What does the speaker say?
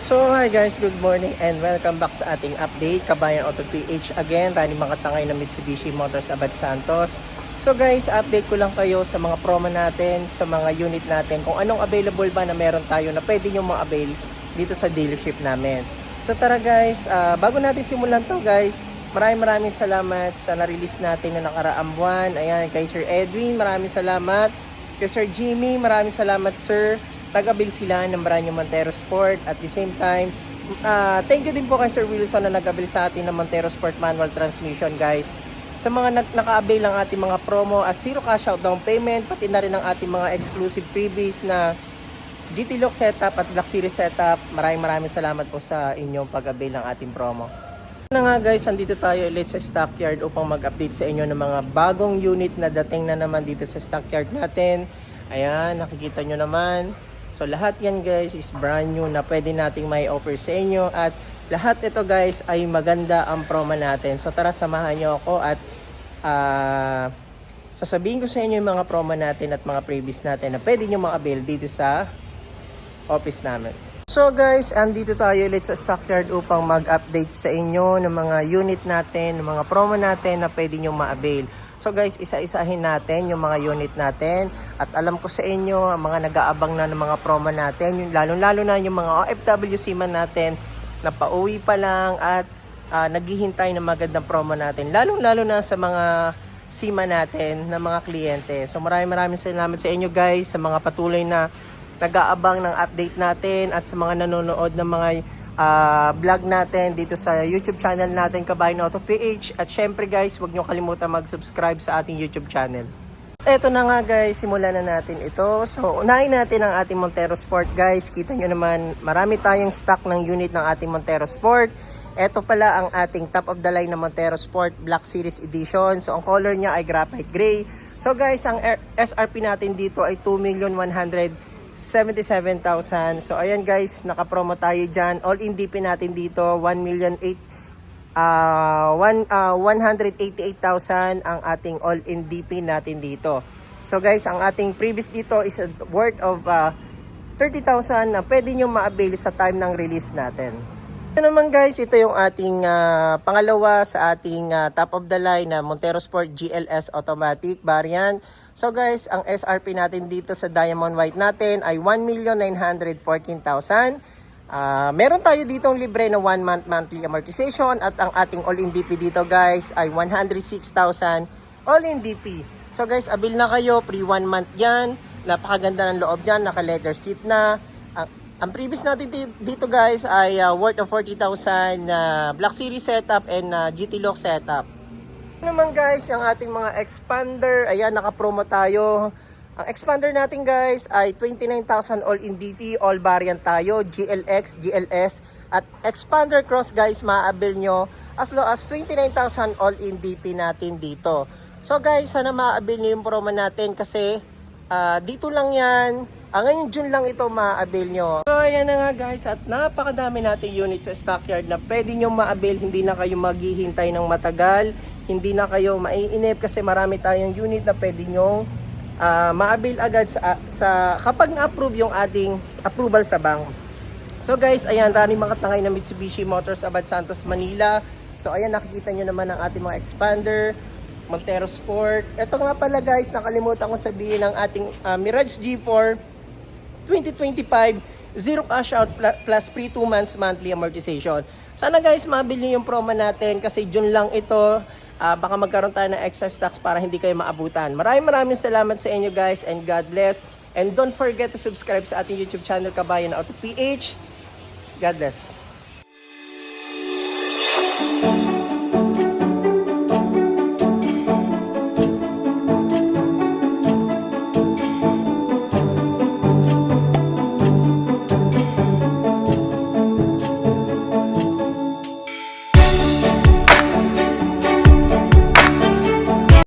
So hi guys, good morning and welcome back sa ating update, Kabayan Auto PH again, Rani mga tangay na Mitsubishi Motors Abad Santos. So guys, update ko lang kayo sa mga promo natin, sa mga unit natin, kung anong available ba na meron tayo na pwede nyo ma-avail dito sa dealership namin. So tara guys, bago natin simulan to guys, maraming salamat sa na-release natin na nakaraang buwan. Ayan, kay Sir Edwin, maraming salamat. Kay Sir Jimmy, maraming salamat sir. Nag-avail sila ng brand new Montero Sport. At the same time, thank you din po kay Sir Wilson na nag-avail sa atin ng Montero Sport manual transmission guys. Sa mga naka-avail ng ating mga promo at zero cash out down payment, pati na rin ang ating mga exclusive freebies na GT Lock setup at Black Series setup, maraming salamat po sa inyong pag-avail ng ating promo. Na nga guys, andito tayo ulit sa stockyard upang mag-update sa inyo ng mga bagong unit na dating na naman dito sa stockyard natin. Ayan, nakikita nyo naman. So lahat yan guys is brand new na pwede nating may offer sa inyo, at lahat ito guys ay maganda ang promo natin. So tara, samahan nyo ako at sasabihin ko sa inyo yung mga promo natin at mga freebies natin na pwede nyo ma-avail dito sa office namin. So guys, andito tayo ulit sa stockyard upang mag-update sa inyo ng mga unit natin, ng mga promo natin na pwede nyo ma-avail. So guys, isa-isahin natin yung mga unit natin, at alam ko sa inyo, ang mga nag-aabang na ng mga promo natin, yung lalo na yung mga OFW seaman natin na pauwi pa lang at naghihintay ng magandang promo natin, lalo na sa mga seaman natin na mga kliyente. So maraming salamat sa inyo guys, sa mga patuloy na nag-aabang ng update natin at sa mga nanonood ng mga vlog natin dito sa YouTube channel natin, Kabayan Auto PH. At syempre guys, huwag nyo kalimutan mag-subscribe sa ating YouTube channel. Eto na nga guys, simulan na natin ito. So unahin natin ang ating Montero Sport guys. Kita nyo naman, marami tayong stock ng unit ng ating Montero Sport. Eto pala ang ating top of the line na Montero Sport Black Series Edition. So ang color niya ay graphite gray. So guys, ang SRP natin dito ay 2,177,000. So ayan guys, naka-promo tayo dyan. All-in DP natin dito, 188,000 ang ating all-in DP natin dito. So guys, ang ating previous dito is worth of 30,000 na pwede nyo ma-avail sa time ng release natin. Ito naman guys, ito yung ating pangalawa sa ating top of the line na Montero Sport GLS Automatic variant. So guys, ang SRP natin dito sa Diamond White natin ay 1,914,000. Meron tayo ditong libre na 1 month monthly amortization, at ang ating all-in DP dito guys ay 106,000 all-in DP. So guys, avail na kayo, pre 1 month yan. Napakaganda ng loob yan, naka-leather seat na. Ang previous natin dito guys ay worth of 40,000 na Black Series setup and GT Lock setup. Naman guys, ang ating mga expander, ayan, naka-promo tayo. Ang expander natin guys ay 29,000 all-in DP, all variant tayo, GLX, GLS, at expander cross guys, ma-avail nyo as low as 29,000 all-in DP natin dito. So guys, sana ma-avail nyo yung promo natin kasi dito lang yan. Ngayon June lang ito ma-avail nyo. So ayan na nga guys, at napakadami nating unit sa stockyard na pwede nyo ma-avail. Hindi na kayo maghihintay ng matagal, hindi na kayo maiinip kasi marami tayong unit na pwede nyo ma-avail agad sa kapag na-approve yung ating approval sa bank. So guys, ayan, Rani mga tangay na Mitsubishi Motors Abad Santos, Manila. So ayan, nakikita nyo naman ang ating mga expander, Montero Sport. Ito nga pala guys, nakalimutan ko sabihin ang ating Mirage G4 2025, zero cash out plus free 2 months monthly amortization. Sana guys, mabili yung promo natin kasi June lang ito. Baka magkaroon tayo ng excess stocks para hindi kayo maabutan. Maraming salamat sa inyo guys, and God bless. And don't forget to subscribe sa ating YouTube channel, Kabayan Auto PH. God bless.